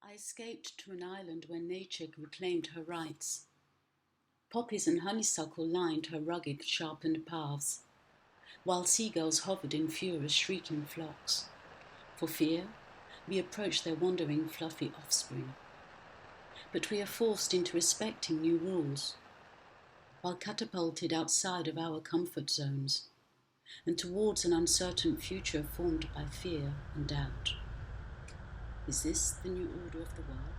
I escaped to an island where nature reclaimed her rights. Poppies and honeysuckle lined her rugged, sharpened paths, while seagulls hovered in furious, shrieking flocks. For fear, we approach their wandering, fluffy offspring. But we are forced into respecting new rules, while catapulted outside of our comfort zones, and towards an uncertain future formed by fear and doubt. Is this the new order of the world?